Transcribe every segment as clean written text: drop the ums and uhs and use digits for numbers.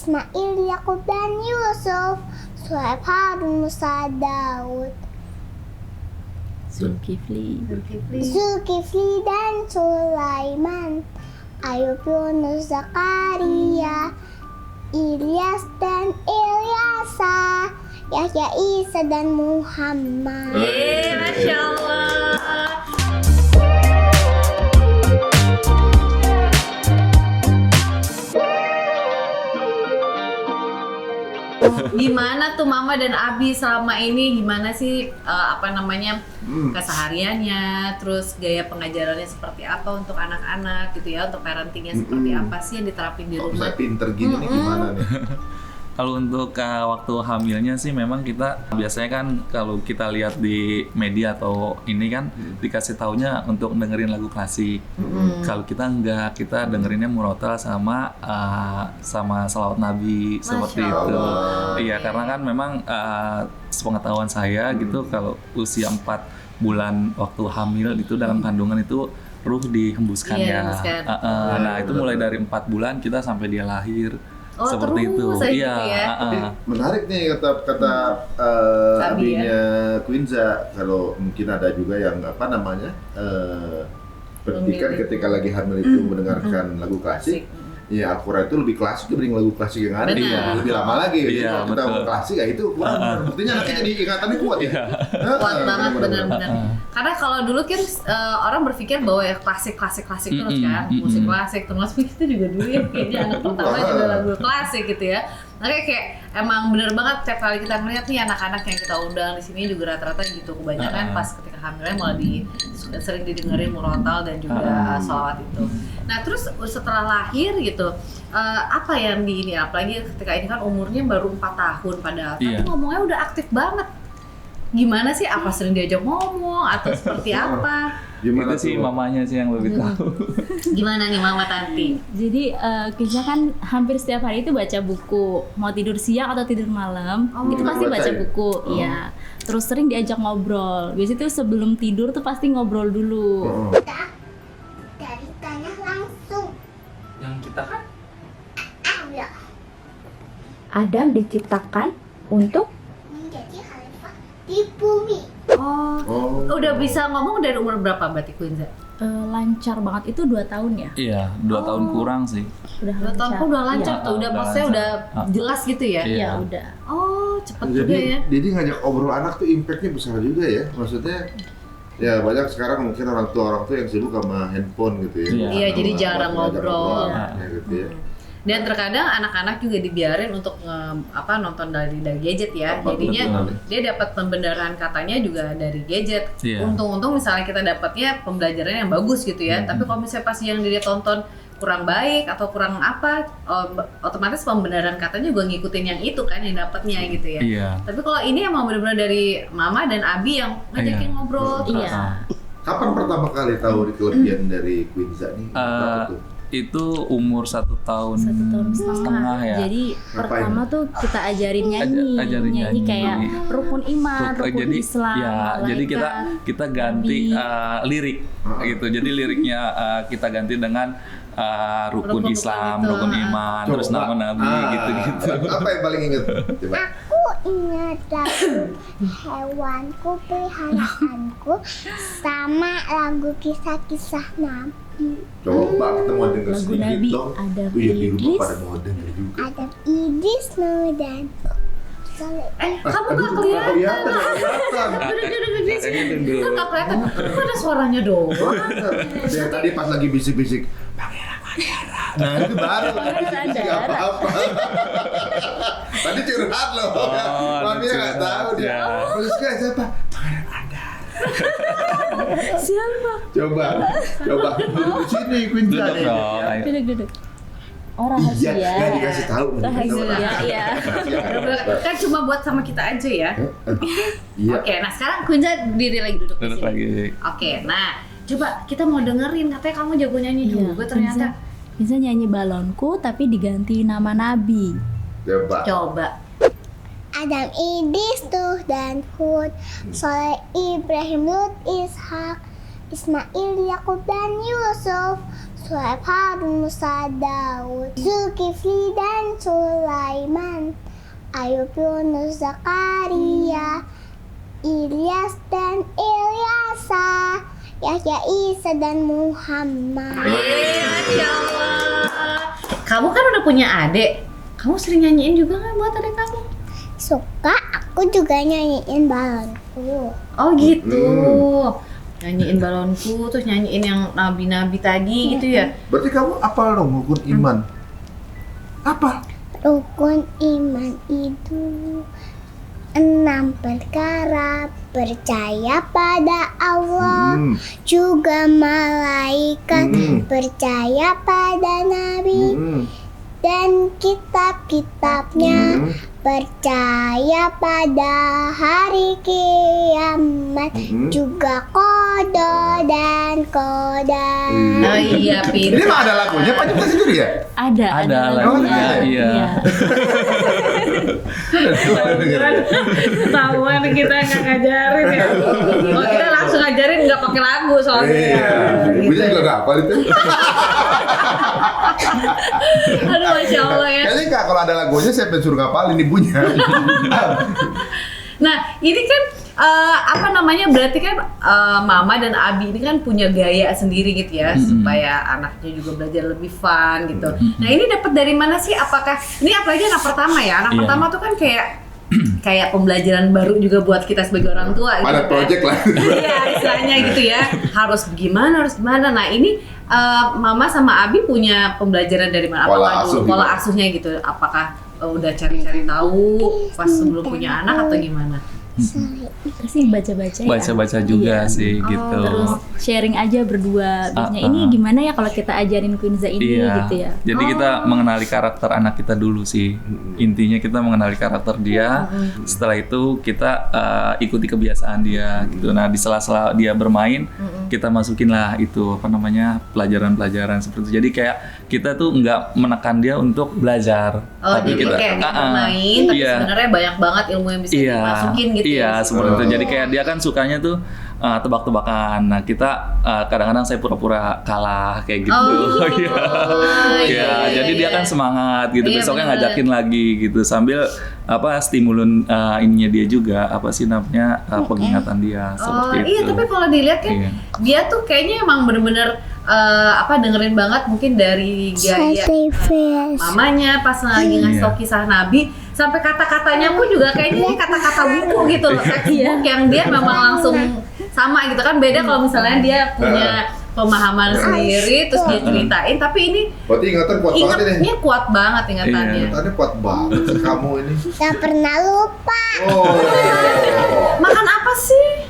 Ismail, Yakub dan Yusuf, Shu'aib, Harun, Musa, Daud, Zulkifli dan Sulaiman, Ayub, Yunus, Zakaria, Ilyas dan Ilyasa, Yahya, Isa dan Muhammad. Masya Allah. Gimana tuh Mama dan Abi selama ini, gimana sih kesehariannya, terus gaya pengajarannya seperti apa untuk anak-anak gitu ya, untuk parentingnya seperti apa sih yang diterapin di rumah? Saya pinter gini nih gimana nih? Kalau untuk waktu hamilnya sih memang kita biasanya kan kalau kita lihat di media atau ini kan dikasih taunya untuk dengerin lagu klasik. Kalau kita enggak, kita dengerinnya murotal sama salawat Nabi seperti itu. Iya, karena kan memang sepengetahuan saya gitu kalau usia 4 bulan waktu hamil itu dalam kandungan itu ruh dihembuskan ya. Nah, itu mulai dari 4 bulan kita sampai dia lahir. Seperti itu. Iya. Menarik nih kata abinya Quinza. Kalau mungkin ada juga yang pendidikan ketika lagi hamil itu mendengarkan lagu klasik. Ya, Al-Quran itu lebih klasik dibanding lagu klasik yang ada. Lebih lama lagi. Iya, Kalau kita mau klasik ya itu kurang. Buktinya nanti jadi ingatannya kuat ya. Kuat banget, benar-benar. Karena kalau dulu kan orang berpikir bahwa ya klasik terus kan, musik klasik termasuk itu juga dulu ya kayaknya anak pertama juga lagu klasik gitu ya. Makanya kayak emang bener banget tiap kali kita ngeliat nih anak-anak yang kita undang di sini juga rata-rata gitu, kebanyakan pas ketika hamilnya malah sering didengerin murotal dan juga sholawat itu. Nah terus setelah lahir gitu, apa yang apalagi ketika ini kan umurnya baru 4 tahun padahal, tapi ngomongnya udah aktif banget. Gimana sih? Apa sering diajak ngomong atau seperti apa? Gimana itu sih mamanya sih yang lebih tahu. Gimana nih Mama Tanti? Jadi Kisha kan hampir setiap hari itu baca buku. Mau tidur siang atau tidur malam, itu pasti baca buku. Iya. Terus sering diajak ngobrol. Biasanya tuh sebelum tidur tuh pasti ngobrol dulu. Dari tanah langsung. Yang kita kan? Adam diciptakan untuk menjadi khalifah di bumi. Udah bisa ngomong dari umur berapa berarti Quinza? Lancar banget itu 2 tahun ya? Iya, 2 tahun kurang sih. Udah 2 tahun kok udah lancar tuh, udah maksudnya udah jelas gitu ya? Iya, udah. Oh, cepet juga ya. Jadi ngajak obrol anak tuh impactnya besar juga ya. Maksudnya ya banyak sekarang mungkin orang tua yang sibuk sama handphone gitu ya. Iya, jadi jarang ngobrol. Gitu ya. Dan terkadang anak-anak juga dibiarin untuk nonton dari gadget ya. Jadinya dia dapat pembenaran katanya juga dari gadget. Untung-untung misalnya kita dapatnya pembelajaran yang bagus gitu ya. Tapi kalau misalnya pas yang dia tonton kurang baik atau kurang apa, otomatis pembenaran katanya juga ngikutin yang itu kan yang dapatnya gitu ya. Tapi kalau ini emang benar-benar dari Mama dan Abi yang ngajakin ngobrol. Kapan pertama kali tahu kelebihan dari Quinza nih? Itu umur 1 tahun 1 tahun setengah ya. Jadi pertama tuh kita ajarin nyanyi kayak rukun iman, rukun Islam, ya, jadi kita ganti lirik gitu. Jadi liriknya kita ganti dengan rukun Islam, rukun iman, terus nama Nabi gitu-gitu. Apa yang paling inget? Aku ingat lagu hewanku, peliharaanku, sama lagu kisah-kisah Nabi. Coba kita mau denger lagu sedikit Nabi, dong. ada Di rumah Idris. pada mau denger juga. Ada Idris, Nuh, dan Kamu gak kelihatan. Duduk. Gak kelihatan. Kok ada suaranya doang? Yang tadi pas lagi bisik-bisik, Pangeran Andara. Nah itu baru bisik-bisik apa-apa. Tadi curhat loh. Mami nggak tahu dia. Terus kayak siapa? Pangeran Andara. Siapa? Coba. Duduk di sini, Quinza. Duduk. Oh rahasia. Iya, nggak dikasih tahu. Iya. Kan cuma buat sama kita aja ya. Iya. Oke, nah sekarang Quinza diri lagi duduk di sini. lagi. Oke, nah coba kita mau dengerin, katanya kamu jago nyanyi juga ternyata. Bisa nyanyi balonku tapi diganti nama Nabi. Coba. Adam, Idris, Nuh, dan Hud, Soleh, Ibrahim, Lut, Ishak, Ismail, Yakub, dan Yusuf, Suhaib, Harun, Musa, Daud, Zulkifli dan Sulaiman, Ayub, Yunus, Zakaria, Ilyas dan Ilyasa, Yahya, Isa dan Muhammad. Masya Allah. Kamu kan udah punya adik. Kamu sering nyanyiin juga nggak buat adik kamu? Suka, aku juga nyanyiin balonku. Oh gitu. Nyanyiin balonku, terus nyanyiin yang nabi-nabi tadi gitu ya? Berarti kamu apal dong rukun iman? Apa? Rukun iman itu 6 perkara: percaya pada Allah, juga malaikat, percaya pada nabi dan kitab-kitabnya, percaya pada hari kiamat, juga qada dan qadar. Oh iya, Ini pintar. mah ada lagunya, Pak Nyipta sendiri ya? Ada lagunya, iya. Ketahuan kita nggak ngajarin ya. Oh, kita langsung ngajarin nggak pakai lagu soalnya. Iya, ibunya juga gak hafal itu. Aduh, Masya Allah ya. Kayaknya Kak, kalau ada lagunya siapa yang suruh ngapalin ibunya? Nah, ini kan apa namanya, berarti kan Mama dan Abi ini kan punya gaya sendiri gitu ya, supaya anaknya juga belajar lebih fun gitu. Nah, ini dapat dari mana sih? Apakah ini apalagi anak pertama ya? Anak pertama tuh kan kayak pembelajaran baru juga buat kita sebagai orang tua gitu. Ada kan. project lah. Iya, istilahnya gitu ya. Harus gimana? Nah, ini Mama sama Abi punya pembelajaran dari mana? Apakah dulu pola asuhnya gitu? Apakah udah cari-cari tahu pas sebelum punya anak atau gimana? Pasti baca-baca ya. Baca-baca juga sih gitu. Terus sharing aja berdua. Biasanya ini gimana ya kalau kita ajarin Quinza ini gitu ya. Jadi kita mengenali karakter anak kita dulu sih. Intinya kita mengenali karakter dia. Setelah itu kita ikuti kebiasaan dia gitu. Nah, di sela-sela dia bermain, kita masukin lah itu apa namanya, pelajaran-pelajaran seperti itu. Jadi kayak kita tuh nggak menekan dia untuk belajar. Oh, tapi jadi kita kayak dia bermain, tapi sebenarnya banyak banget ilmu yang bisa dimasukin gitu. Iya, seperti itu. Jadi kayak dia kan sukanya tuh tebak-tebakan. Nah, kita kadang-kadang saya pura-pura kalah kayak gitu. Jadi dia kan semangat gitu. Besoknya ngajakin lagi gitu sambil stimulun ininya dia juga, apa sih namanya, pengingatan dia seperti itu. Iya, tapi kalau dilihat kan dia tuh kayaknya emang bener-bener dengerin banget mungkin dari gaya mamanya pas lagi ngasih tau kisah Nabi, sampai kata-katanya pun juga kayaknya kata-kata buku gitu loh, textbook yang dia memang langsung sama gitu kan. Beda kalau misalnya dia punya pemahaman sendiri terus dia ceritain, tapi ini Berarti ingatan kuat banget ini. ingatnya kuat banget ingatannya. Ingatannya kuat banget sih kamu ini. Gak pernah lupa. Oh. Makan apa sih?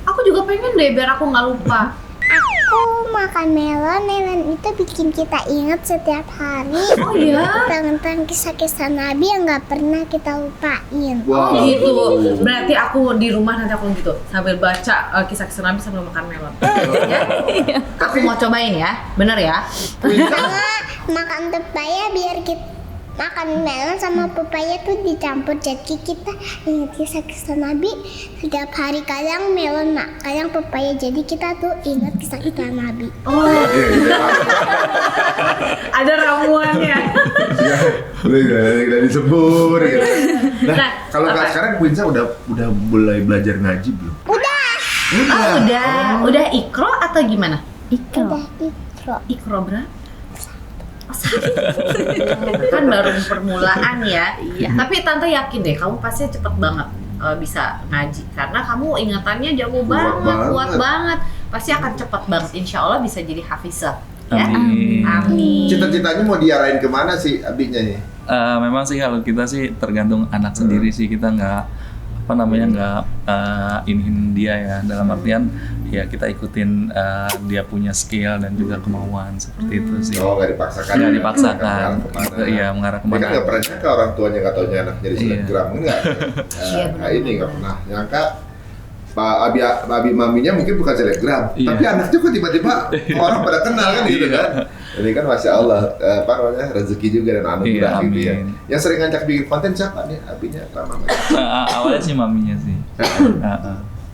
Aku juga pengen deh biar aku nggak lupa. Aku makan melon itu bikin kita ingat setiap hari. Oh iya? Tentang kisah-kisah Nabi yang gak pernah kita lupain. Oh gitu. Berarti aku di rumah nanti aku gitu sambil baca kisah-kisah Nabi sambil makan melon. Ya? Aku mau cobain ya, bener ya? Sama makan pepaya biar kita makan melon sama pepaya tuh dicampur, jadi kita ingat kisah-kisah Nabi setiap hari. Kadang melon, kadang pepaya, jadi kita tuh ingat kisah-kisah Nabi. Oh, ada ramuannya. Udah disebut gitu. Nah, Kalau apa? sekarang Quinza udah mulai belajar ngaji belum? Udah ikro atau gimana? Udah ikro. Ikro berapa? Kan baru permulaan ya. Tapi Tante yakin deh kamu pasti cepet banget bisa ngaji karena kamu ingatannya jauh banget, kuat banget. Pasti akan cepet banget. Insya Allah bisa jadi hafizah. Ya? Amin. Cita-citanya mau diarahin kemana sih abinya nih? Memang sih kalau kita sih tergantung anak sendiri sih, kita nggak iniin dia ya, dalam artian ya kita ikutin dia punya skill dan juga kemauan seperti itu sih. Oh, nggak dipaksakan. Nggak dipaksakan. Iya, mengarah Dia kemana. kan nggak pernah nyangka orang tuanya nggak taunya anak jadi selebgram, enggak? Nah, ini nggak pernah nyangka. Pak Abi maminya mungkin bukan selebgram, tapi anaknya kok tiba-tiba orang pada kenal kan gitu kan. Ini kan Masya Allah, rezeki juga dan anugerah gitu ya. Yang sering ngajak bikin konten siapa nih? Abinya apa mamanya? Awalnya sih maminya sih.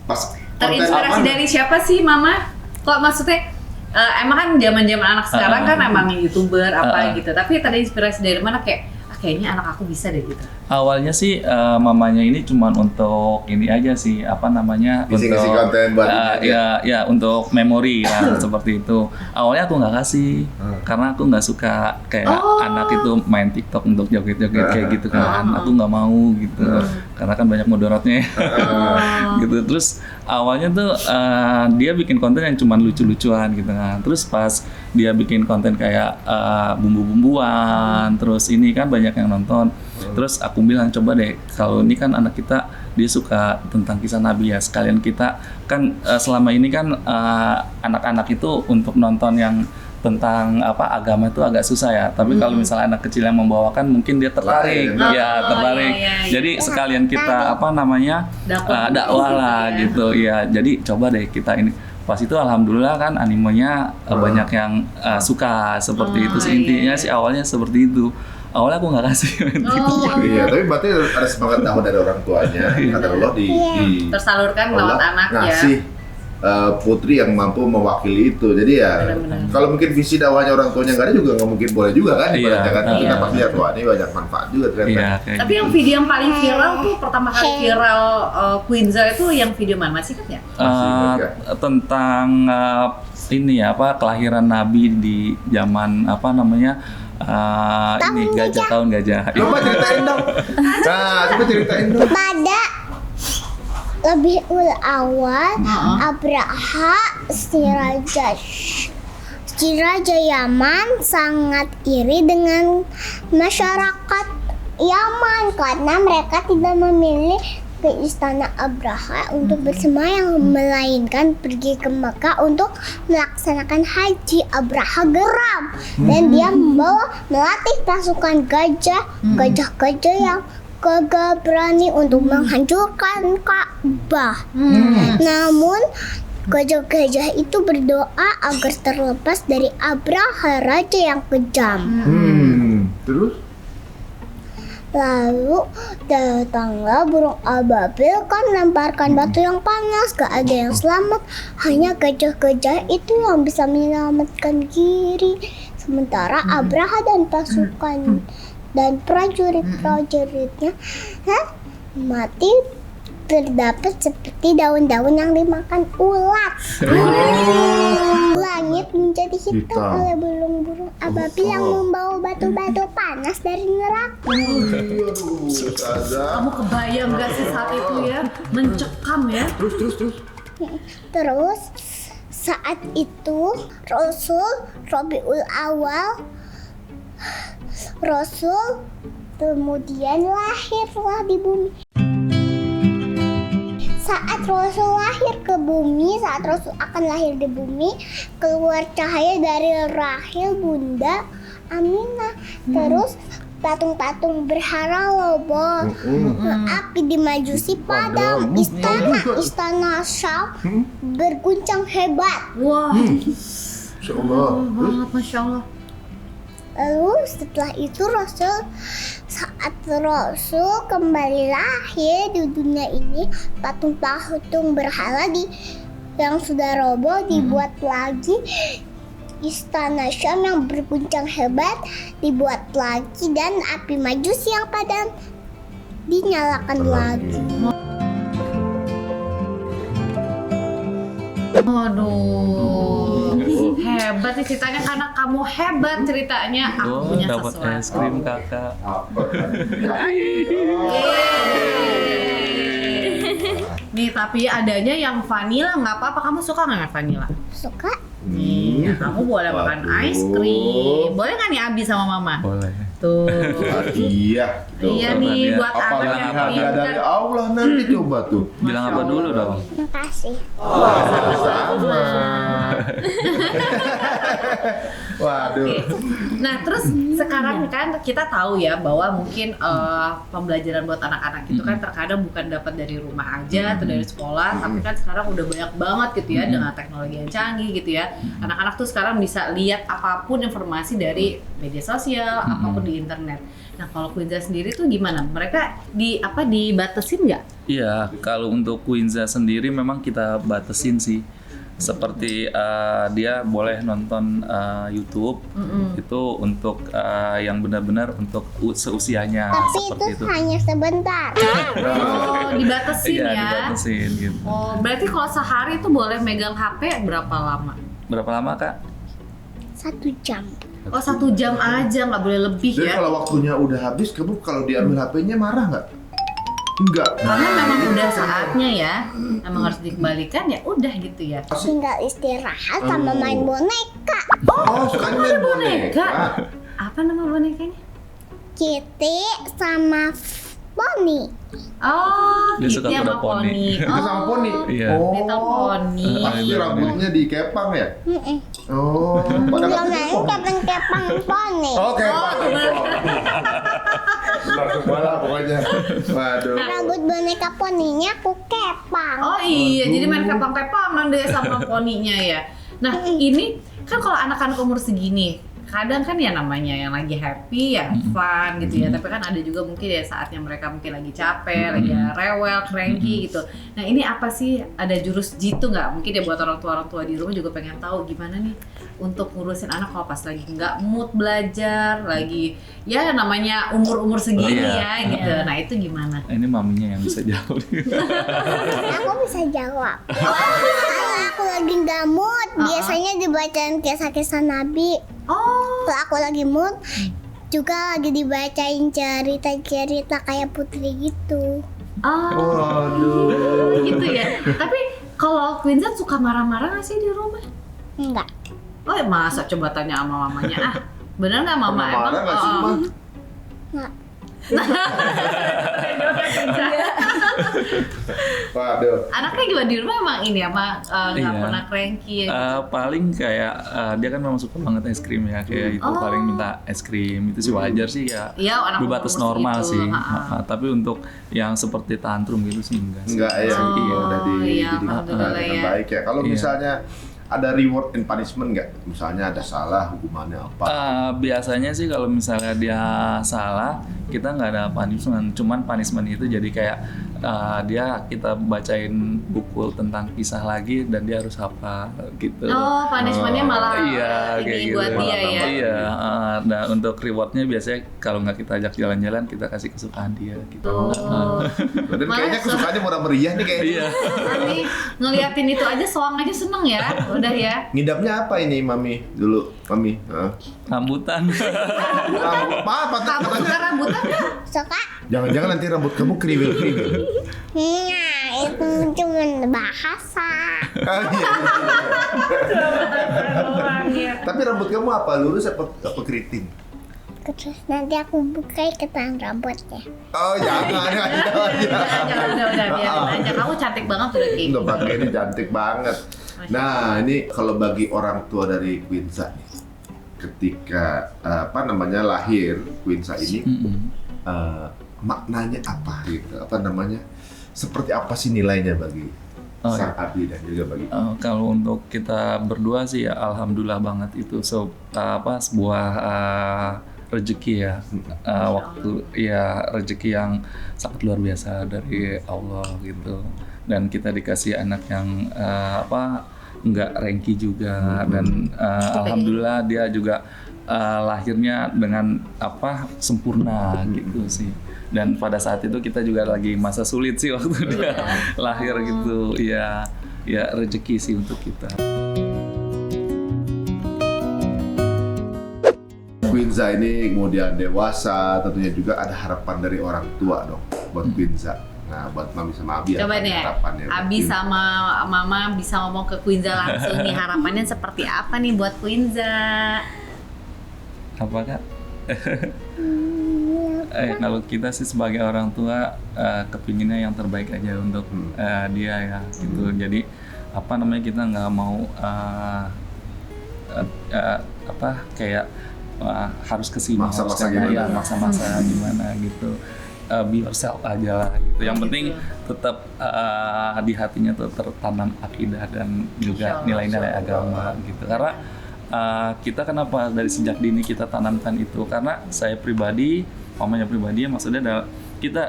Pas Terinspirasi dari siapa sih Mama? Kok maksudnya emang kan zaman-zaman anak sekarang kan emang YouTuber apa Uh-uh. gitu. Tapi tadi inspirasi dari mana kayak kayaknya anak aku bisa deh gitu. Awalnya sih mamanya ini cuman untuk ini aja sih, apa namanya, Ngisi-ngisi konten buat ini aja. ya untuk memori ya seperti itu. Awalnya aku nggak kasih karena aku nggak suka kayak anak itu main TikTok untuk joget-joget kayak gitu kan. Aku nggak mau gitu karena kan banyak mudaratnya gitu. Terus awalnya tuh dia bikin konten yang cuman lucu-lucuan gitu kan. Terus pas dia bikin konten kayak bumbu-bumbuan, terus ini kan banyak yang nonton. Terus aku bilang coba deh, kalau ini kan anak kita dia suka tentang kisah Nabi ya, sekalian kita kan selama ini kan anak-anak itu untuk nonton yang tentang apa agama itu agak susah ya. Tapi kalau misalnya anak kecil yang membawakan mungkin dia tertarik, tertarik. Iya. Jadi sekalian kita apa namanya dakwah lah gitu ya. Jadi coba deh kita ini. Pas itu alhamdulillah kan animenya banyak yang suka seperti itu sih, intinya sih awalnya seperti itu. Awalnya aku nggak kasih Iya, tapi berarti ada semangat dakwah dari orang tuanya. Kata Allah di tersalurkan lewat Allah anak ya. ngasih putri yang mampu mewakili itu. Jadi ya Benar-benar. kalau mungkin visi dakwahnya orang tuanya nggak ada juga nggak mungkin boleh juga kan. Iya. Ibaratnya kan kita pasti lihat wah ini banyak manfaat juga ternyata. Iya, kayak Tapi yang gitu. video yang paling viral tuh pertama kali viral Queenza itu yang video mana? Masih ingat ya? Masih ingat nggak? Tentang ini ya apa kelahiran Nabi di zaman apa namanya ini tahun gajah. Coba ceritain dong. Nah, coba ceritain dong. Pada Rabiul Awal, Abraha si Raja Yaman sangat iri dengan masyarakat Yaman karena mereka tidak memilih ke istana Abraha untuk bersemayam, melainkan pergi ke Mekah untuk melaksanakan haji. Abraha geram dan dia melatih pasukan gajah-gajah yang gagah berani untuk menghancurkan Ka'bah. Namun gajah-gajah itu berdoa agar terlepas dari Abraha, raja yang kejam. Terus? Lalu datanglah burung ababil kan lemparkan batu yang panas, gak ada yang selamat, hanya gajah-gajah itu yang bisa menyelamatkan diri. Sementara Abraha dan pasukan dan prajurit-prajuritnya mati, terdapat seperti daun-daun yang dimakan ulat. Langit menjadi hitam Hitam. oleh burung-burung ababil yang membawa batu-batu panas dari neraka. Aduh, Ustazah. Kamu kebayang gak sih saat itu ya? Mencekam ya? Terus saat itu Rabiul Awal Rasul kemudian lahirlah di bumi. Saat Rasul lahir ke bumi, saat Rasul akan lahir di bumi, keluar cahaya dari rahim Bunda Aminah. Terus patung-patung berhala roboh, api di Majusi padam, istana Syam berguncang hebat. Wah, Masya Allah. banget, Masya Allah. Lalu setelah itu saat Rasul kembali lahir di dunia ini, patung-patung berhala yang sudah roboh dibuat lagi. Istana Syam yang berguncang hebat dibuat lagi, dan api Majusi yang padam dinyalakan lagi. Aduh, hebat nih ceritanya, karena kamu hebat ceritanya. Aku punya dapat sesuatu. es krim kakak. Nih, tapi adanya yang vanilla nggak apa-apa. Kamu suka nggak vanilla? Suka? Nih, kamu boleh makan es krim. Boleh nggak nih Abi sama Mama? Boleh. Tuh. Iya. Tuh. Iya nih, buat anak Apalagi yang hadiah dari pintar. Allah nanti coba tuh. Bilang apa dulu dong? Makasih. Sama. Waduh. Nah, terus sekarang kan kita tahu ya bahwa mungkin pembelajaran buat anak-anak itu kan terkadang bukan dapat dari rumah aja atau dari sekolah, tapi kan sekarang udah banyak banget gitu ya dengan teknologi yang canggih gitu ya. Anak-anak tuh sekarang bisa lihat apapun informasi dari media sosial, apapun di internet. Nah, kalau Queenza sendiri tuh gimana? Mereka dibatasin nggak? Iya, kalau untuk Queenza sendiri memang kita batasin sih. seperti dia boleh nonton YouTube itu untuk yang benar-benar untuk seusianya Tapi seperti itu itu. hanya sebentar. Oh, dibatasin Iya, ya. dibatasin gitu. Oh, berarti kalau sehari itu boleh megang HP berapa lama? Berapa lama Kak? 1 jam. Oh, 1 jam aja, nggak boleh lebih Jadi ya? kalau waktunya udah habis, kamu kalau diambil HP-nya marah nggak? Enggak. Karena memang udah saatnya ya, memang harus dikembalikan ya, udah gitu ya. Tinggal istirahat sama main boneka. Oh, sukanya main boneka. Apa nama bonekanya? Kitty sama Pony. Oh, Dia suka Kitty sama kuda poni. poni. Itu sama poni. Iya. Oh. Little pony. Pasti rambutnya dikepang ya? Mm-mm. Oh, pada Belum kasih main kepang-kepang Pony. Oh, kepang. Oh, bener. Langsung malah pokoknya. Waduh. Rambut boneka poninya aku kepang. Oh iya, jadi main kepang-kepangan deh sama poninya ya. Nah, ini kan kalau anak-anak umur segini, kadang kan ya namanya yang lagi happy ya fun gitu ya, tapi kan ada juga mungkin ya saatnya mereka mungkin lagi capek, lagi rewel, cranky gitu. Nah ini apa sih, ada jurus jitu nggak? Mungkin ya buat orang tua di rumah juga pengen tahu gimana nih untuk ngurusin anak kalau pas lagi nggak mood belajar, lagi ya namanya umur-umur segini ya gitu. Nah itu gimana? Ini maminya yang bisa jawab. Aku bisa jawab. Kalau aku lagi nggak mood, biasanya dibacain kisah-kisah Nabi. Oh, Kalau aku lagi mood, juga lagi dibacain cerita-cerita kayak putri gitu. Waduh. gitu ya. Tapi kalau Quinza suka marah-marah nggak sih di rumah? Enggak. Oh ya masa, coba tanya sama mamanya. Ah, bener nggak mama? Pernah marah nggak sih, Ma? Enggak. Waduh. Anaknya juga di rumah emang ini apa nggak Iya. pernah cranky ya? Paling kayak dia kan memang suka banget es krim ya, kayak itu paling minta es krim itu sih wajar sih ya. Iya, anak Berbatas umur normal segitu, sih. ha-ha. Tapi untuk yang seperti tantrum gitu sih enggak sih. Enggak ya, Iya. udah iya, dididik alhamdulillah dengan ya. baik ya. Kalau Iya. misalnya ada reward and punishment nggak? Misalnya ada salah, hukumannya apa? Biasanya sih kalau misalnya dia salah, kita nggak ada punishment. Cuman punishment itu jadi kayak kita bacain buku tentang kisah lagi dan dia harus hafal gitu. Oh, punishmentnya malah Iya, kayak ini gitu. buat dia ya. Iya, dan untuk rewardnya biasanya kalau nggak kita ajak jalan-jalan, kita kasih kesukaan dia gitu. Oh, Dan Malah kayaknya kesukaannya murah meriah nih kayaknya. Iya. Mami ngeliatin itu aja, soang aja seneng ya. Udah ya. Ngidamnya apa ini, Mami? Dulu, Mami. Rambutan. Rambut, apa? Kamu suka rambutan nggak? Suka? Jangan-jangan nanti rambut kamu kriwil-kriwil. Nah, itu cuma bahasa. Iya. Tapi rambut kamu apa? Lurus apa keriting? Terus nanti aku buka iketan rambutnya. Oh, jangan aja. Jangan, udah biarin aja. Kamu cantik banget udah kayak Nggak pakai ini cantik banget. Nah, ini kalau bagi orang tua dari Quinza nih, ketika lahir Quinza ini, maknanya apa gitu? Seperti apa sih nilainya bagi sang Abi dan juga bagi Kalau untuk kita berdua sih ya alhamdulillah banget itu sebuah rezeki ya, waktu ya rezeki yang sangat luar biasa dari Allah gitu, dan kita dikasih anak yang nggak rengki juga, dan alhamdulillah dia juga lahirnya dengan sempurna gitu sih. Dan pada saat itu kita juga lagi masa sulit sih waktu dia lahir gitu, ya rezeki sih untuk kita. Quinza ini kemudian dewasa, tentunya juga ada harapan dari orang tua dong buat Quinza. Nah, buat Mami sama Abi Coba apa deh, nih harapannya? buat Abi Quinza? sama Mama bisa ngomong ke Quinza langsung nih, harapannya seperti apa nih buat Quinza? Apa Kak? Kalau kita sih sebagai orang tua kepinginnya yang terbaik aja untuk dia ya gitu. Jadi kita nggak mau harus kesini Maksa-maksa harus gimana? masa-masa gimana gitu. Be yourself aja lah gitu. Yang penting tetap di hatinya tuh tertanam akidah dan juga Insya Allah. nilai-nilai agama gitu. Karena kita kenapa dari sejak dini kita tanamkan itu, karena saya pribadi mamanya pribadi ya maksudnya kita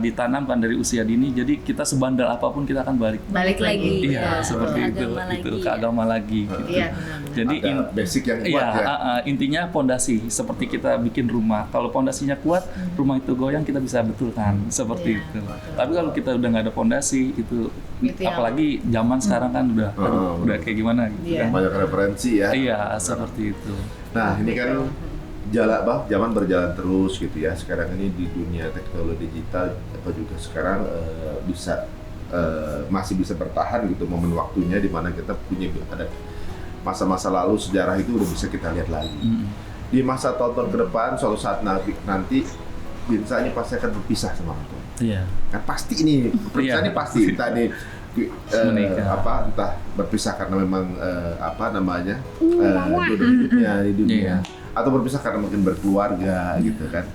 ditanamkan dari usia dini, jadi kita sebandel apapun kita akan balik lagi. Iya, seperti itu, agama lagi. ke agama lagi. Gitu. Iya, Jadi Ada basic yang kuat iya, ya. intinya pondasi seperti kita bikin rumah. Kalau pondasinya kuat, rumah itu goyang kita bisa betulkan seperti Iya, itu. Tapi kalau kita udah nggak ada pondasi itu, Gitu ya. apalagi zaman sekarang kan udah kayak gimana gitu Iya. kan. Banyak referensi ya. Iya, seperti itu. Nah, ini kan zaman berjalan terus gitu ya. Sekarang ini di dunia teknologi digital atau juga sekarang masih bisa bertahan gitu momen waktunya di mana kita punya ada masa-masa lalu sejarah itu udah bisa kita lihat lagi. Di masa tahun-tahun ke depan suatu saat nanti biasanya pasti akan berpisah sama orang tua. Iya. Kan pasti ini perpisahan Iya. ini pasti entah Menikah. entah berpisah karena memang jodoh hidupnya di dunia Iya. atau berpisah karena mungkin berkeluarga gitu kan.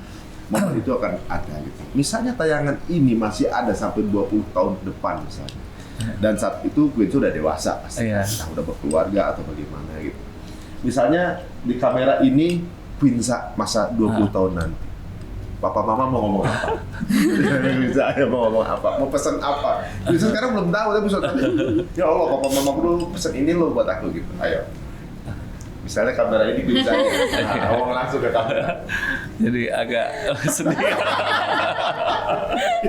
Momen itu akan ada gitu. Misalnya tayangan ini masih ada sampai 20 tahun ke depan misalnya. Dan saat itu Queen sudah dewasa pasti. Iya. Entah udah berkeluarga atau bagaimana gitu. Misalnya di kamera ini Queen masa 20 tahun nanti. Papa mama mau ngomong apa? Misalnya mau ngomong apa? Mau pesan apa? Bisa sekarang belum tahu tapi suatu tanya, ya Allah papa mama dulu pesan ini lo buat aku gitu. Ayo. Misalnya kamera ini bisa ngomong langsung ke kamera. Jadi agak sedih.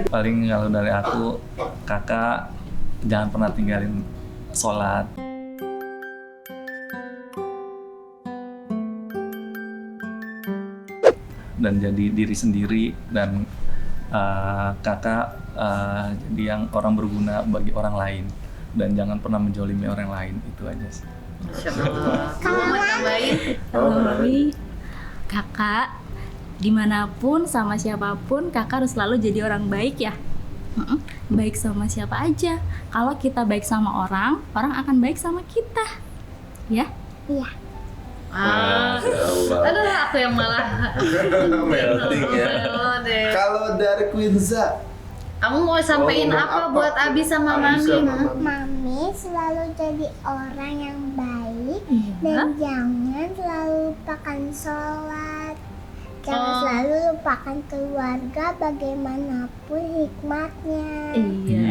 Paling kalau dari aku, kakak jangan pernah tinggalin sholat. Dan jadi diri sendiri dan kakak jadi yang orang berguna bagi orang lain dan jangan pernah menjolimi orang lain, itu aja sih. Masya Allah. Kamu mau tambahin? Tapi kakak dimanapun sama siapapun kakak harus selalu jadi orang baik ya. Baik sama siapa aja. Kalau kita baik sama orang, orang akan baik sama kita. Ya? Iya. Aduh, aku yang malah Melting ya. melo deh. Kalau dari Quinza, Kamu mau sampein ngomong apa apa? buat Abi sama Abi Mami? sama Ma? Mami selalu jadi orang yang baik Iya. dan jangan selalu lupakan sholat. Jangan Oh. selalu lupakan keluarga bagaimanapun hikmatnya. Iya.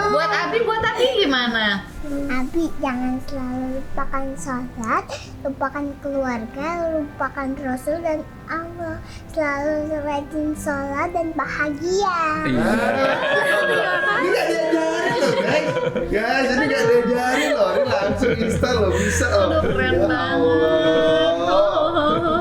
Buat Abi gimana? Abi jangan selalu lupakan sholat, lupakan keluarga, lupakan Rasul dan Allah. Selalu rajin sholat dan bahagia. ini nggak diajarin loh guys. Guys, ini nggak diajarin loh. Ini langsung instan loh, bisa loh. Aduh, keren Ya banget. Allah.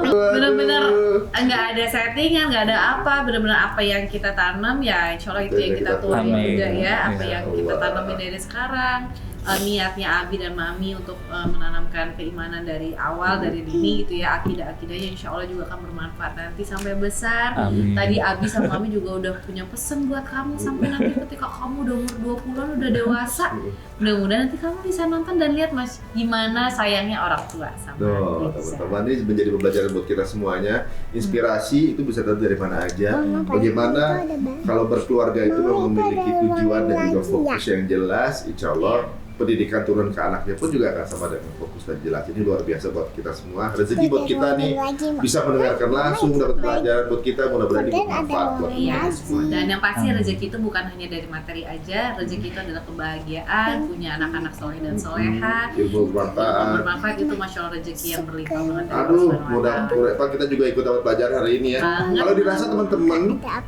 Bener-bener Aduh. nggak ada settingan, nggak ada apa, bener-bener apa yang kita tanam ya insya Allah itu yang kita tuai Amin. juga ya, apa Ya yang kita Allah. tanamin dari sekarang. Niatnya Abi dan Mami untuk menanamkan keimanan dari awal, dari dini gitu ya, akidah-akidahnya insya Allah juga akan bermanfaat nanti sampai besar. Amin. Tadi Abi sama Mami juga udah punya pesen buat kamu sampai nanti ketika kamu udah umur 20-an udah dewasa, mudah-mudahan nanti kamu bisa nonton dan lihat mas gimana sayangnya orang tua sama Tuh, Lisa. teman-teman, ini menjadi pembelajaran buat kita semuanya. Inspirasi itu bisa datang dari mana aja. Bagaimana kalau berkeluarga itu memang memiliki tujuan dan juga fokus yang jelas, insya Allah pendidikan turun ke anaknya pun juga akan sama dengan fokus dan jelas. Ini luar biasa buat kita semua. Rezeki buat kita nih bisa mendengarkan langsung, dapat pelajaran buat kita, mudah-mudahan ini bermanfaat buat Iya, kita semua. dan yang pasti rezeki itu bukan hanya dari materi aja, rezeki itu adalah kebahagiaan, punya anak-anak soleh dan soleha, Ilmu bermanfaat. bermanfaat itu masya Allah rezeki yang berlimpah banget dari Allah Aduh, Subhanahu wa Ta'ala. mudah-mudahan kita juga ikut dapat pelajaran hari ini ya. Banget. Kalau dirasa teman-teman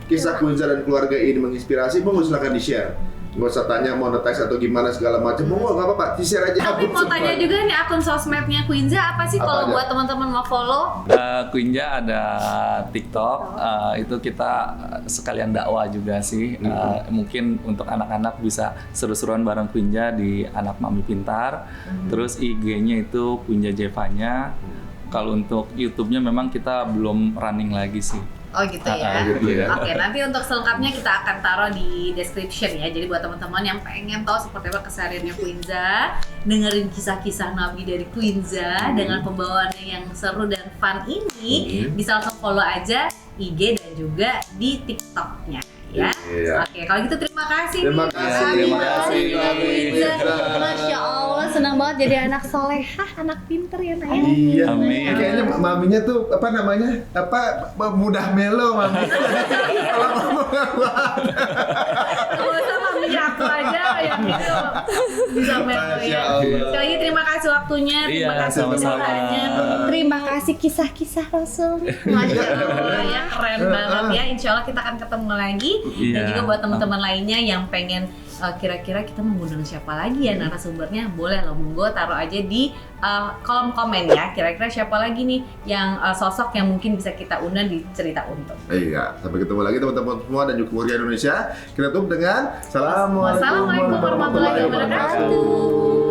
kisah Quinza dan keluarga ini menginspirasi, mau silakan di-share. Nggak usah tanya monetize atau gimana segala macam. Mau nggak apa-apa, di-share aja. Tapi mau tanya juga nih akun sosmednya Quinza apa sih Apa kalau aja? buat teman-teman mau follow? Quinja ada TikTok, itu kita sekalian dakwah juga sih. Mungkin untuk anak-anak bisa seru-seruan bareng Quinja di Anak Mami Pintar. Terus IG-nya itu Quinja Jevanya. Kalau untuk YouTube-nya memang kita belum running lagi sih. Oh gitu ya. gitu ya. Oke, nanti untuk selengkapnya kita akan taruh di description ya. Jadi buat teman-teman yang pengen tahu seperti apa kesehariannya Quinza, dengerin kisah-kisah Nabi dari Quinza dengan pembawaannya yang seru dan fun ini, bisa langsung follow aja IG dan juga di TikTok-nya. ya. Iya. Oke, kalau gitu terima kasih. Terima nih. kasih. Terima kasih, Mbak Wiza. Masya Allah, senang banget jadi anak solehah, anak pinter ya Nak ya. Iya. Amin. Kayaknya maminya tuh apa namanya? Mudah melo mami. Kalau ngomong apa? Kalau sama maminya aku aja yang itu bisa melo Masya ya. Allah. Sekali lagi terima kasih waktunya, terima Iya, kasih sama-sama. kesabarannya, terima kasih kisah-kisah Rasul. Masya Allah, ya keren banget ya. Insya Allah kita akan ketemu lagi. Dan Iya. juga buat teman-teman lainnya yang pengen kira-kira kita mengundang siapa lagi ya narasumbernya, boleh loh, monggo taruh aja di kolom komen ya. Kira-kira siapa lagi nih yang sosok yang mungkin bisa kita undang di Cerita Untung. Iya, sampai ketemu lagi teman-teman semua dan juga keluarga Indonesia. Kita tutup dengan Assalamualaikum Wassalamualaikum warahmatullahi wabarakatuh.